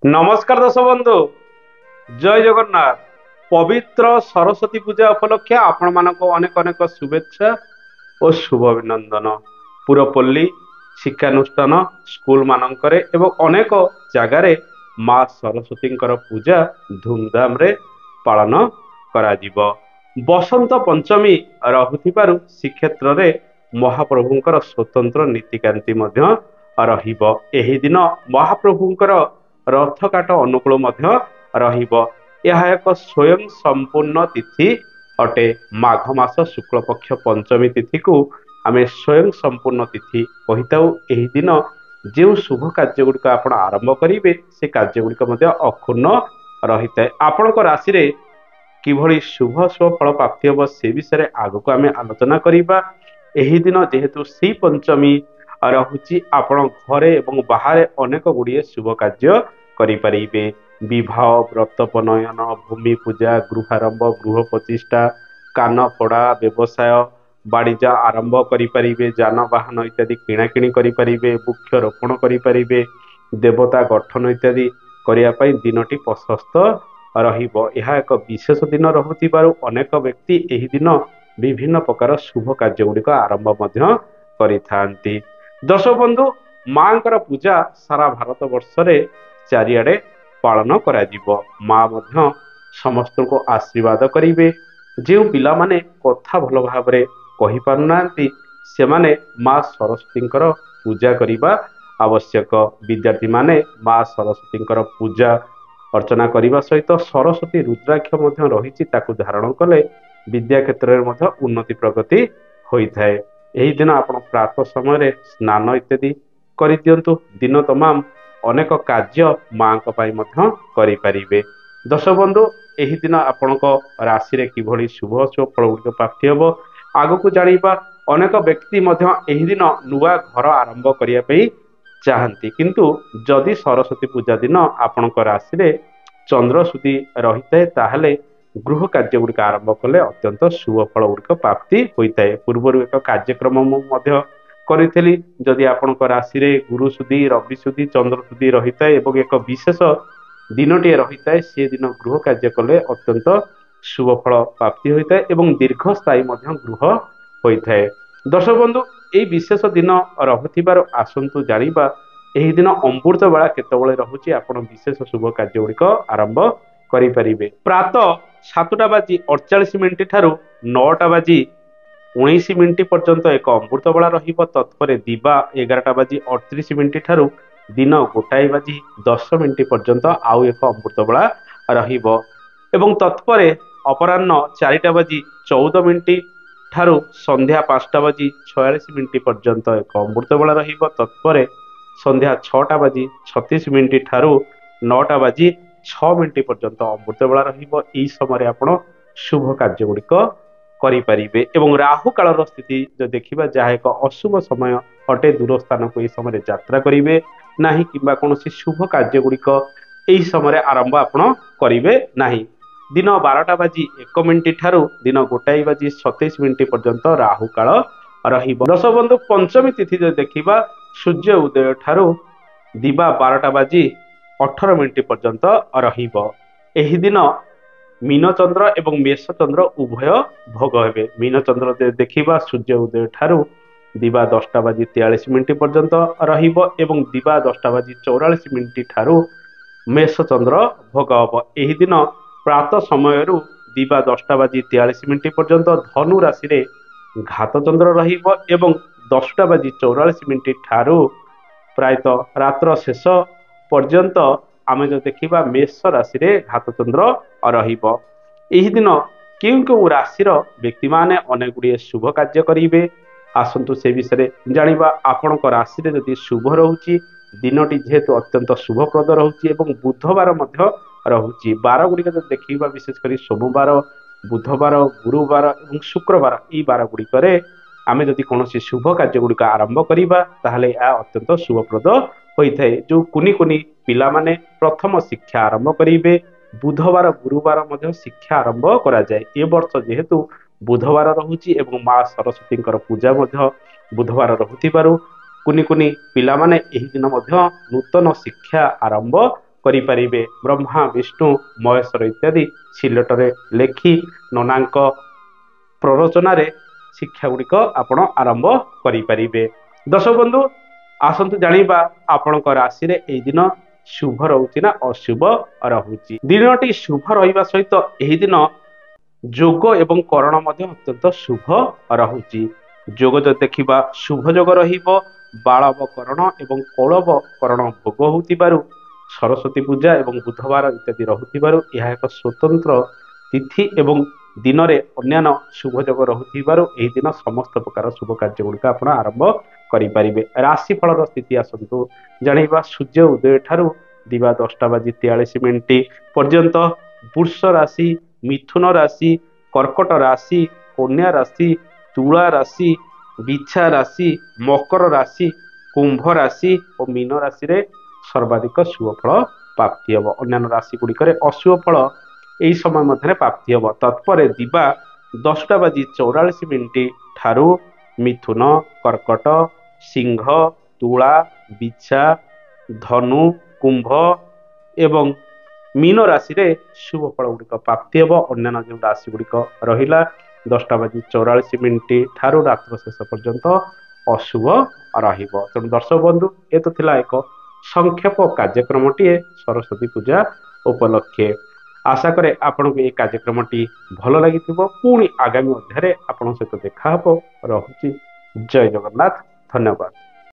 নমস্কার দর্শক বন্ধু, জয় জগন্নাথ। পবিত্র সরস্বতী পূজা উপলক্ষে ଆପଣମାନଙ୍କୁ ଅନେକ ଅନେକ শুভেচ্ছা ଓ শুভ ଅଭିନନ୍ଦନ। ପୁରପଲ୍ଲୀ ଶିକ୍ଷାନୁଷ୍ଠାନ ସ୍କୁଲ ମାନଙ୍କରେ ଏବଂ ଅନେକ ଜାଗାରେ ମା ସରସ୍ୱତୀଙ୍କର ପୂଜା ଧୁମଧାମରେ ପାଳନ କରାଯିବ। ବସନ୍ତ ପଞ୍ଚମୀ ରହୁଥିବାରୁ ଶ୍ରୀକ୍ଷେତ୍ରରେ ମହାପ୍ରଭୁଙ୍କର ସ୍ୱତନ୍ତ୍ର ନୀତିକାନ୍ତି ମଧ୍ୟ ରହିବ। ଏହି ଦିନ ମହାପ୍ରଭୁଙ୍କର ରଥ କାଟ ଅନୁକୂଳ ମଧ୍ୟ ରହିବ। ଏହା ଏକ ସ୍ୱୟଂ ସମ୍ପୂର୍ଣ୍ଣ ତିଥି ଅଟେ। ମାଘ ମାସ ଶୁକ୍ଳପକ୍ଷ ପଞ୍ଚମୀ ତିଥିକୁ ଆମେ ସ୍ୱୟଂ ସମ୍ପୂର୍ଣ୍ଣ ତିଥି କହିଥାଉ। ଏହି ଦିନ ଯେଉଁ ଶୁଭ କାର୍ଯ୍ୟ ଗୁଡ଼ିକ ଆପଣ ଆରମ୍ଭ କରିବେ ସେ କାର୍ଯ୍ୟ ଗୁଡ଼ିକ ମଧ୍ୟ ଅକ୍ଷୁଣ୍ଣ ରହିଥାଏ। ଆପଣଙ୍କ ରାଶିରେ କିଭଳି ଶୁଭ ଶୁଭ ଫଳ ପ୍ରାପ୍ତି ହେବ ସେ ବିଷୟରେ ଆଗକୁ ଆମେ ଆଲୋଚନା କରିବା। ଏହି ଦିନ ଯେହେତୁ ଶ୍ରୀ ପଞ୍ଚମୀ ରହୁଛି, ଆପଣ ଘରେ ଏବଂ ବାହାରେ ଅନେକ ଗୁଡ଼ିଏ ଶୁଭ କାର୍ଯ୍ୟ କରିପାରିବେ। ବିବାହ, ବ୍ରତୋପନୟନ, ଭୂମି ପୂଜା, ଗୃହାରମ୍ଭ, ଗୃହ ପ୍ରତିଷ୍ଠା, କାନ ଫୋଡ଼ା, ବ୍ୟବସାୟ ବାଣିଜ୍ୟ ଆରମ୍ଭ କରିପାରିବେ। ଯାନବାହନ ଇତ୍ୟାଦି କିଣାକିଣି କରିପାରିବେ। ବୃକ୍ଷରୋପଣ କରିପାରିବେ। ଦେବତା ଗଠନ ଇତ୍ୟାଦି କରିବା ପାଇଁ ଦିନଟି ପ୍ରଶସ୍ତ ରହିବ। ଏହା ଏକ ବିଶେଷ ଦିନ ରହୁଥିବାରୁ ଅନେକ ବ୍ୟକ୍ତି ଏହି ଦିନ ବିଭିନ୍ନ ପ୍ରକାର ଶୁଭ କାର୍ଯ୍ୟ ଗୁଡ଼ିକ ଆରମ୍ଭ ମଧ୍ୟ କରିଥାନ୍ତି। ଦର୍ଶକ ବନ୍ଧୁ, ମାଙ୍କର ପୂଜା ସାରା ଭାରତ ବର୍ଷରେ ଚାରିଆଡ଼େ ପାଳନ କରାଯିବ। ମା ମଧ୍ୟ ସମସ୍ତଙ୍କୁ ଆଶୀର୍ବାଦ କରିବେ। ଯେଉଁ ପିଲାମାନେ କଥା ଭଲ ଭାବରେ କହିପାରୁନାହାନ୍ତି ସେମାନେ ମା ସରସ୍ୱତୀଙ୍କର ପୂଜା କରିବା ଆବଶ୍ୟକ। ବିଦ୍ୟାର୍ଥୀମାନେ ମା ସରସ୍ୱତୀଙ୍କର ପୂଜା ଅର୍ଚ୍ଚନା କରିବା ସହିତ ସରସ୍ୱତୀ ରୁଦ୍ରାକ୍ଷ ମଧ୍ୟ ରହିଛି, ତାକୁ ଧାରଣ କଲେ ବିଦ୍ୟା କ୍ଷେତ୍ରରେ ମଧ୍ୟ ଉନ୍ନତି ପ୍ରଗତି ହୋଇଥାଏ। ଏହି ଦିନ ଆପଣ ପ୍ରାତଃ ସମୟରେ ସ୍ନାନ ଇତ୍ୟାଦି କରିଦିଅନ୍ତୁ। ଦିନ ତମାମ ଅନେକ କାର୍ଯ୍ୟ ମାଙ୍କ ପାଇଁ ମଧ୍ୟ କରିପାରିବେ। ଦର୍ଶକ ବନ୍ଧୁ, ଏହି ଦିନ ଆପଣଙ୍କ ରାଶିରେ କିଭଳି ଶୁଭ ଶୁଭ ଫଳ ଗୁଡ଼ିକ ପ୍ରାପ୍ତି ହେବ ଆଗକୁ ଜାଣିବା। ଅନେକ ବ୍ୟକ୍ତି ମଧ୍ୟ ଏହି ଦିନ ନୂଆ ଘର ଆରମ୍ଭ କରିବା ପାଇଁ ଚାହାନ୍ତି, କିନ୍ତୁ ଯଦି ସରସ୍ୱତୀ ପୂଜା ଦିନ ଆପଣଙ୍କ ରାଶିରେ ଚନ୍ଦ୍ର ସୁଧି ରହିଥାଏ ତାହେଲେ ଗୃହ କାର୍ଯ୍ୟ ଗୁଡ଼ିକ ଆରମ୍ଭ କଲେ ଅତ୍ୟନ୍ତ ଶୁଭ ଫଳ ଗୁଡ଼ିକ ପ୍ରାପ୍ତି ହୋଇଥାଏ। ପୂର୍ବରୁ ଏକ କାର୍ଯ୍ୟକ୍ରମ ମୁଁ ମଧ୍ୟ କରିଥିଲି। ଯଦି ଆପଣଙ୍କ ରାଶିରେ ଗୁରୁ ସୁଧି, ରବି ସୁଧି, ଚନ୍ଦ୍ର ସୁଧି ରହିଥାଏ ଏବଂ ଏକ ବିଶେଷ ଦିନଟିଏ ରହିଥାଏ, ସେ ଦିନ ଗୃହ କାର୍ଯ୍ୟ କଲେ ଅତ୍ୟନ୍ତ ଶୁଭ ଫଳ ପ୍ରାପ୍ତି ହୋଇଥାଏ ଏବଂ ଦୀର୍ଘସ୍ଥାୟୀ ମଧ୍ୟ ଗୃହ ହୋଇଥାଏ। ଦର୍ଶକ ବନ୍ଧୁ, ଏହି ବିଶେଷ ଦିନ ରହୁଥିବାରୁ ଆସନ୍ତୁ ଜାଣିବା ଏହି ଦିନ ଅମୃତ ବେଳା କେତେବେଳେ ରହୁଛି ଆପଣ ବିଶେଷ ଶୁଭ କାର୍ଯ୍ୟ ଗୁଡ଼ିକ ଆରମ୍ଭ କରିପାରିବେ। ପ୍ରାତଃ 7:48 ଠାରୁ 9:19 ପର୍ଯ୍ୟନ୍ତ ଏକ ଅମୃତ ବେଳା ରହିବ। ତତ୍ପରେ ଦିବା 11:38 ଠାରୁ ଦିନ 1:10 ପର୍ଯ୍ୟନ୍ତ ଆଉ ଏକ ଅମୃତ ବେଳା ରହିବ ଏବଂ ତତ୍ପରେ ଅପରାହ୍ନ 4:14 ଠାରୁ ସନ୍ଧ୍ୟା 5:46 ପର୍ଯ୍ୟନ୍ତ ଏକ ଅମୃତ ବେଳା ରହିବ। ତତ୍ପରେ ସନ୍ଧ୍ୟା 6:36 ଠାରୁ 9:06 ପର୍ଯ୍ୟନ୍ତ ଅମୃତ ବେଳା ରହିବ। ଏହି ସମୟରେ ଆପଣ ଶୁଭ କାର୍ଯ୍ୟ ଗୁଡ଼ିକ କରିପାରିବେ ଏବଂ ରାହୁ କାଳର ସ୍ଥିତି ଯଦି ଦେଖିବା, ଯାହା ଏକ ଅଶୁଭ ସମୟ ଅଟେ, ଦୂର ସ୍ଥାନକୁ ଏହି ସମୟରେ ଯାତ୍ରା କରିବେ ନାହିଁ କିମ୍ବା କୌଣସି ଶୁଭ କାର୍ଯ୍ୟ ଗୁଡ଼ିକ ଏହି ସମୟରେ ଆରମ୍ଭ ଆପଣ କରିବେ ନାହିଁ। ଦିନ 12:01 ଠାରୁ ଦିନ 1:27 ପର୍ଯ୍ୟନ୍ତ ରାହୁ କାଳ ରହିବ। ଦର୍ଶକ ବନ୍ଧୁ, ପଞ୍ଚମୀ ତିଥି ଯଦି ଦେଖିବା, ସୂର୍ଯ୍ୟ ଉଦୟ ଠାରୁ ଦିବା 12:18 ପର୍ଯ୍ୟନ୍ତ ରହିବ। ଏହି ଦିନ ମୀନ ଚନ୍ଦ୍ର ଏବଂ ମେଷ ଚନ୍ଦ୍ର ଉଭୟ ଭୋଗ ହେବେ। ମୀନ ଚନ୍ଦ୍ର ଦେଖିବା ସୂର୍ଯ୍ୟ ଉଦୟ ଠାରୁ ଦିବା 10:43 ପର୍ଯ୍ୟନ୍ତ ରହିବ ଏବଂ ଦିବା 10:44 ଠାରୁ ମେଷ ଚନ୍ଦ୍ର ଭୋଗ ହେବ। ଏହି ଦିନ ପ୍ରାତଃ ସମୟରୁ ଦିବା 10:43 ପର୍ଯ୍ୟନ୍ତ ଧନୁ ରାଶିରେ ଘାତ ଚନ୍ଦ୍ର ରହିବ ଏବଂ 10:44 ଠାରୁ ପ୍ରାୟତଃ ରାତ୍ର ଶେଷ ପର୍ଯ୍ୟନ୍ତ ଆମେ ଯଦି ଦେଖିବା ମେଷ ରାଶିରେ ଘାତ ଚନ୍ଦ୍ର ରହିବ। ଏହି ଦିନ କେଉଁ କେଉଁ ରାଶିର ବ୍ୟକ୍ତିମାନେ ଅନେକ ଗୁଡ଼ିଏ ଶୁଭ କାର୍ଯ୍ୟ କରିବେ ଆସନ୍ତୁ ସେ ବିଷୟରେ ଜାଣିବା। ଆପଣଙ୍କ ରାଶିରେ ଯଦି ଶୁଭ ରହୁଛି, ଦିନଟି ଯେହେତୁ ଅତ୍ୟନ୍ତ ଶୁଭପ୍ରଦ ରହୁଛି ଏବଂ ବୁଧବାର ମଧ୍ୟ ରହୁଛି, ବାର ଗୁଡ଼ିକ ଯଦି ଦେଖିବା ବିଶେଷ କରି ସୋମବାର, ବୁଧବାର, ଗୁରୁବାର ଏବଂ ଶୁକ୍ରବାର, ଏହି ବାର ଗୁଡ଼ିକରେ ଆମେ ଯଦି କୌଣସି ଶୁଭ କାର୍ଯ୍ୟ ଗୁଡ଼ିକ ଆରମ୍ଭ କରିବା ତାହେଲେ ଏହା ଅତ୍ୟନ୍ତ ଶୁଭପ୍ରଦ ହୋଇଥାଏ। ଯେଉଁ କୁନି କୁନି ପିଲାମାନେ ପ୍ରଥମ ଶିକ୍ଷା ଆରମ୍ଭ କରିବେ, ବୁଧବାର ଗୁରୁବାର ମଧ୍ୟ ଶିକ୍ଷା ଆରମ୍ଭ କରାଯାଏ। ଏ ବର୍ଷ ଯେହେତୁ ବୁଧବାର ରହୁଛି ଏବଂ ମା ସରସ୍ୱତୀଙ୍କର ପୂଜା ମଧ୍ୟ ବୁଧବାର ରହୁଥିବାରୁ କୁନି କୁନି ପିଲାମାନେ ଏହି ଦିନ ମଧ୍ୟ ନୂତନ ଶିକ୍ଷା ଆରମ୍ଭ କରିପାରିବେ। ବ୍ରହ୍ମା ବିଷ୍ଣୁ ମହେଶ୍ୱର ଇତ୍ୟାଦି ସିଲଟରେ ଲେଖି ନନାଙ୍କ ପ୍ରରୋଚନାରେ ଶିକ୍ଷା ଗୁଡ଼ିକ ଆପଣ ଆରମ୍ଭ କରିପାରିବେ। ଦର୍ଶକ ବନ୍ଧୁ, ଆସନ୍ତୁ ଜାଣିବା ଆପଣଙ୍କ ରାଶିରେ ଏଇ ଦିନ ଶୁଭ ରହୁଛି ନା ଅଶୁଭ ରହୁଛି। ଦିନଟି ଶୁଭ ରହିବା ସହିତ ଏହି ଦିନ ଯୋଗ ଏବଂ କରଣ ମଧ୍ୟ ଅତ୍ୟନ୍ତ ଶୁଭ ରହୁଛି। ଯୋଗ ଯଦି ଦେଖିବା ଶୁଭ ଯୋଗ ରହିବ, ବାଳବ କରଣ ଏବଂ କୌଳବ କରଣ ଭୋଗ ହେଉଥିବାରୁ, ସରସ୍ୱତୀ ପୂଜା ଏବଂ ବୁଧବାର ଇତ୍ୟାଦି ରହୁଥିବାରୁ ଏହା ଏକ ସ୍ୱତନ୍ତ୍ର ତିଥି ଏବଂ ଦିନରେ ଅନ୍ୟାନ୍ୟ ଶୁଭ ଯୋଗ ରହୁଥିବାରୁ ଏହି ଦିନ ସମସ୍ତ ପ୍ରକାର ଶୁଭ କାର୍ଯ୍ୟ ଗୁଡ଼ିକ ଆପଣ ଆରମ୍ଭ କରିପାରିବେ। ରାଶିଫଳର ସ୍ଥିତି ଆସନ୍ତୁ ଜାଣିବା। ସୂର୍ଯ୍ୟ ଉଦୟ ଠାରୁ ଦିବା 10:43 ପର୍ଯ୍ୟନ୍ତ ବୃଷ ରାଶି, ମିଥୁନ ରାଶି, କର୍କଟ ରାଶି, କନ୍ୟା ରାଶି, ତୁଳା ରାଶି, ବିଛା ରାଶି, ମକର ରାଶି, କୁମ୍ଭ ରାଶି ଓ ମୀନ ରାଶିରେ ସର୍ବାଧିକ ଶୁଭ ଫଳ ପ୍ରାପ୍ତି ହେବ। ଅନ୍ୟାନ୍ୟ ରାଶି ଗୁଡ଼ିକରେ ଅଶୁଭ ଫଳ ଏହି ସମୟ ମଧ୍ୟରେ ପ୍ରାପ୍ତି ହେବ। ତତ୍ପରେ ଦିବା 10:44 ଠାରୁ ମିଥୁନ, କର୍କଟ, ସିଂହ, ତୁଳା, ବିଛା, ଧନୁ, କୁମ୍ଭ ଏବଂ ମୀନ ରାଶିରେ ଶୁଭ ଫଳ ଗୁଡ଼ିକ ପ୍ରାପ୍ତି ହେବ। ଅନ୍ୟାନ୍ୟ ଯେଉଁ ରାଶି ଗୁଡ଼ିକ ରହିଲା 10:44 ଠାରୁ ରାତ୍ର ଶେଷ ପର୍ଯ୍ୟନ୍ତ ଅଶୁଭ ରହିବ। ତେଣୁ ଦର୍ଶକ ବନ୍ଧୁ, ଏ ତ ଥିଲା ଏକ ସଂକ୍ଷେପ କାର୍ଯ୍ୟକ୍ରମଟିଏ ସରସ୍ୱତୀ ପୂଜା ଉପଲକ୍ଷେ। ଆଶା କରେ ଆପଣଙ୍କୁ ଏହି କାର୍ଯ୍ୟକ୍ରମଟି ଭଲ ଲାଗିଥିବ। ପୁଣି ଆଗାମୀ ଅଧ୍ୟାୟରେ ଆପଣଙ୍କ ସହିତ ଦେଖା ହେବ। ରହୁଛି। ଜୟ ଜଗନ୍ନାଥ। ଧନ୍ୟବାଦ।